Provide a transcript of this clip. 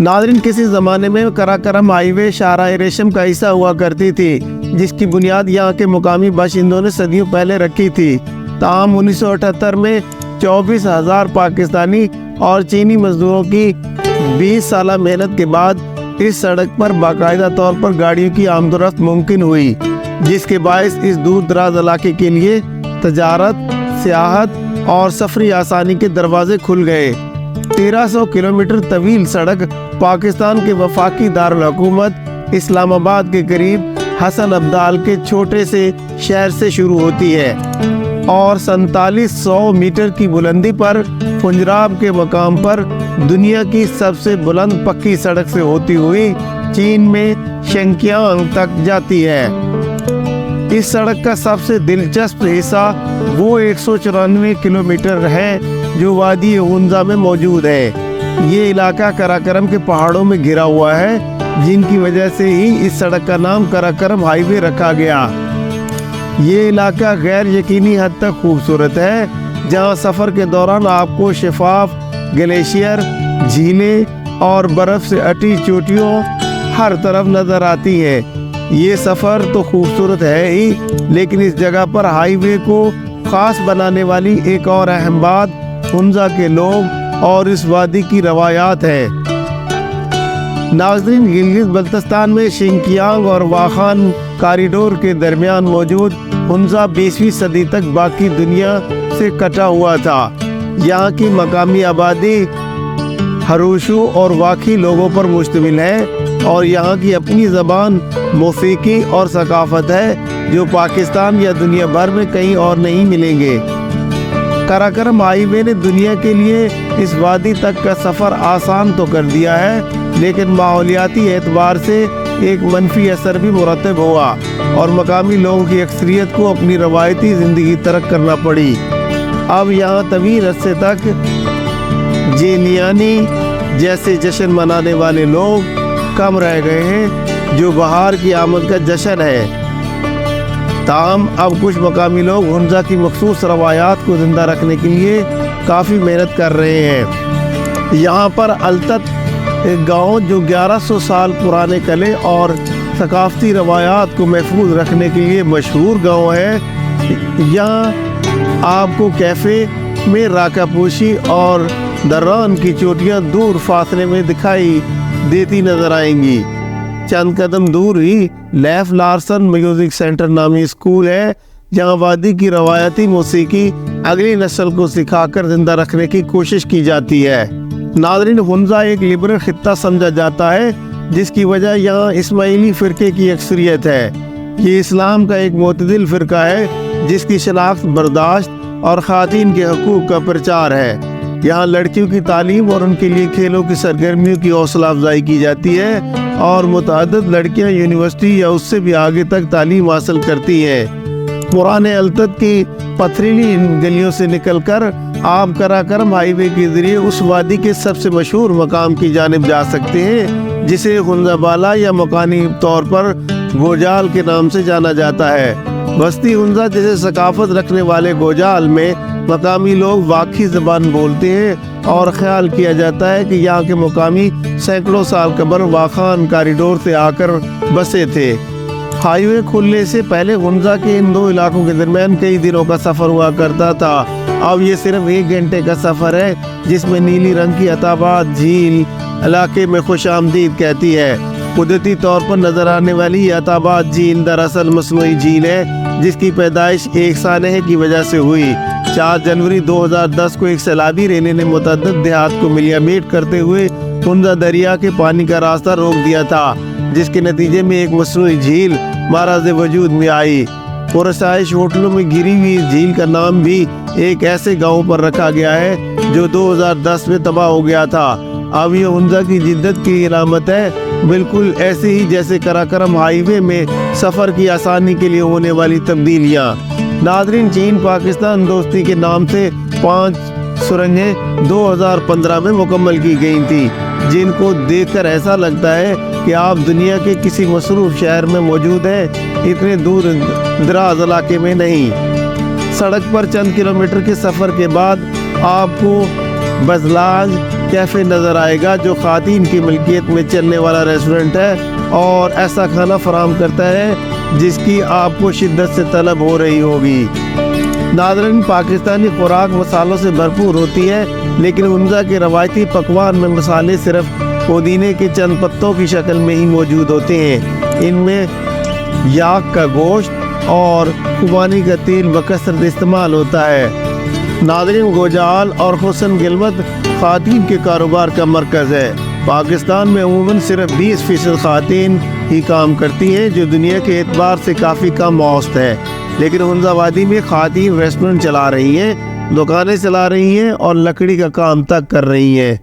नाज़रीन, किसी ज़माने में कराकरम हाईवे शाहराह रेशम का हिस्सा हुआ करती थी, जिसकी बुनियाद यहाँ के मुकामी बाशिंदों ने सदियों पहले रखी थी। ताहम 1978 में 24,000 पाकिस्तानी और चीनी मजदूरों की 20 साल मेहनत के बाद इस सड़क पर बाकायदा तौर पर गाड़ियों की आमदोरफ्त मुमकिन हुई, जिसके बायस इस दूर दराज इलाके के लिए तजारत, सियाहत और सफरी आसानी के दरवाजे खुल गए। 1300 किलोमीटर तवील सड़क पाकिस्तान के वफाकी दारुल हुकूमत इस्लामाबाद के करीब हसन अब्दाल के छोटे से शहर से शुरू होती है और 4700 मीटर की बुलंदी पर पुंजराब के मकाम पर दुनिया की सबसे बुलंद पक्की सड़क से होती हुई चीन में शेंकियांग तक जाती है। इस सड़क का सबसे दिलचस्प हिस्सा वो 194 किलोमीटर है जो वादी हुंजा में मौजूद है। ये इलाका कराकरम के पहाड़ों में घिरा हुआ है, जिनकी वजह से ही इस सड़क का नाम कराकरम हाईवे रखा गया। ये इलाका गैर यकीनी हद तक खूबसूरत है, जहां सफ़र के दौरान आपको शफाफ ग्लेशियर, झीलें और बर्फ़ से अटी चोटियों हर तरफ नज़र आती है। ये सफ़र तो खूबसूरत है ही, लेकिन इस जगह पर हाईवे को ख़ास बनाने वाली एक और अहम बात हुंजा के लोग और इस वादी की रवायात है। नाज़रीन, गिलगित बल्तिस्तान में शिंकियांग और वाखान कॉरिडोर के दरमियान मौजूद हुंजा 20वीं सदी तक बाकी दुनिया से कटा हुआ था। यहाँ की मकामी आबादी हरूशु और वाखी लोगों पर मुश्तमिल है और यहाँ की अपनी ज़बान, मौसीकी और सकाफत है जो पाकिस्तान या दुनिया भर में कहीं और नहीं मिलेंगे। कराकरम हाईवे ने दुनिया के लिए इस वादी तक का सफ़र आसान तो कर दिया है, लेकिन माहौलियाती एतबार से एक मनफी असर भी मुरतब हुआ और मकामी लोगों की अक्सरियत को अपनी रवायती ज़िंदगी तर्क करना पड़ी। अब यहाँ तवील अरसे तक जेलियानी जैसे जश्न मनाने वाले लोग कम रह गए हैं, जो बहार की आमद का जश्न है। ताहम अब कुछ मकामी लोग हुंजा की मखसूस रवायात को ज़िंदा रखने के लिए काफ़ी मेहनत कर रहे हैं। यहाँ पर अलतत एक गाँव जो 1100 साल पुराने कले और सकाफती रवायात को महफूज रखने के लिए मशहूर गाँव है। यहाँ आपको कैफ़े में राकापोशी और दर्रान की चोटियाँ दूर फासले में दिखाई देती नज़र आएंगी। चंद कदम दूर ही लेफ लार्सन म्यूजिक सेंटर नामी स्कूल है, जहां वादी की रवायती मौसीकी अगली नस्ल को सिखाकर जिंदा रखने की कोशिश की जाती है। नाज़रीन, हुंजा एक लिबरल खित्ता समझा जाता है, जिसकी वजह यहाँ इस्माइली फ़िरके की अक्सरियत है। ये इस्लाम का एक मोतदिल फ़िरका है जिसकी शनाख्त बर्दाश्त और ख़ातीन के हकूक़ का प्रचार है। यहाँ लड़कियों की तालीम और उनके लिए खेलों की सरगर्मियों की हौसला अफजाई की जाती है और मुतअद्दिद लड़कियाँ यूनिवर्सिटी या उससे भी आगे तक तालीम हासिल करती हैं। पुराने अलतत की पथरीली इन गलियों से निकलकर आप कराकरम हाईवे के ज़रिए उस वादी के सबसे मशहूर मकाम की जानिब जा सकते हैं, जिसे हुंजा बाला या मकानी तौर पर गोजाल के नाम से जाना जाता है। बस्ती हुंजा जैसे सकाफत रखने वाले गोजाल में मकामी लोग वाखी ज़बान बोलते हैं और ख्याल किया जाता है कि यहाँ के मुकामी सैकड़ों साल कबल वाखान कॉरिडोर से आकर बसे थे। हाईवे खुलने से पहले हुंजा के इन दो इलाकों के दरमियान कई दिनों का सफ़र हुआ करता था। अब ये सिर्फ 1 घंटे का सफ़र है, जिसमें नीली रंग की अताबाद झील इलाके में खुश आमदीद कहती है। कुदरती तौर पर नज़र आने वाली अताबाद झील दरअसल मसनूई झील है, जिसकी पैदाइश एक सानहे की वजह से हुई। 4 जनवरी 2010 को एक सैलाबी रेले ने मुतअद्दिद देहात को मिलियामेट करते हुए हुंजा दरिया के पानी का रास्ता रोक दिया था, जिसके नतीजे में एक मसनूई झील माराज वजूद में आई। पुरसाइश होटलों में घिरी हुई झील का नाम भी एक ऐसे गाँव पर रखा गया है जो 2010 में तबाह हो गया था। अब ये हुंजा की जिद्दत की इलामत है, बिल्कुल ऐसे ही जैसे कराकरम हाईवे में सफ़र की आसानी के लिए होने वाली तब्दीलियाँ। नाज़रीन, चीन पाकिस्तान दोस्ती के नाम से 5 सुरंगें 2015 में मुकम्मल की गई थी, जिनको देखकर ऐसा लगता है कि आप दुनिया के किसी मसरूफ़ शहर में मौजूद हैं, इतने दूर दराज इलाके में नहीं। सड़क पर चंद किलोमीटर के सफ़र के बाद आपको बजलाज, कैफ़े नज़र आएगा जो ख़ातीन की मिल्कियत में चलने वाला रेस्टोरेंट है और ऐसा खाना फराहम करता है जिसकी आपको शिद्दत से तलब हो रही होगी। नाज़रीन, पाकिस्तानी खुराक मसालों से भरपूर होती है, लेकिन उनका के रवायती पकवान में मसाले सिर्फ पुदीने के चंद पत्तों की शक्ल में ही मौजूद होते हैं। इनमें याक का गोश्त और खुबानी का तेल बकसरत इस्तेमाल होता है। नाज़रीन, गोजाल और हुस्न गिलमत ख़ातीन के कारोबार का मरकज़ है। पाकिस्तान में अमूमन सिर्फ 20% ख़ातीन ही काम करती हैं, जो दुनिया के एतबार से काफ़ी कम औसत है। लेकिन हुंज़ा वादी में ख़ातीन रेस्टोरेंट चला रही हैं, दुकानें चला रही हैं और लकड़ी का काम तक कर रही हैं।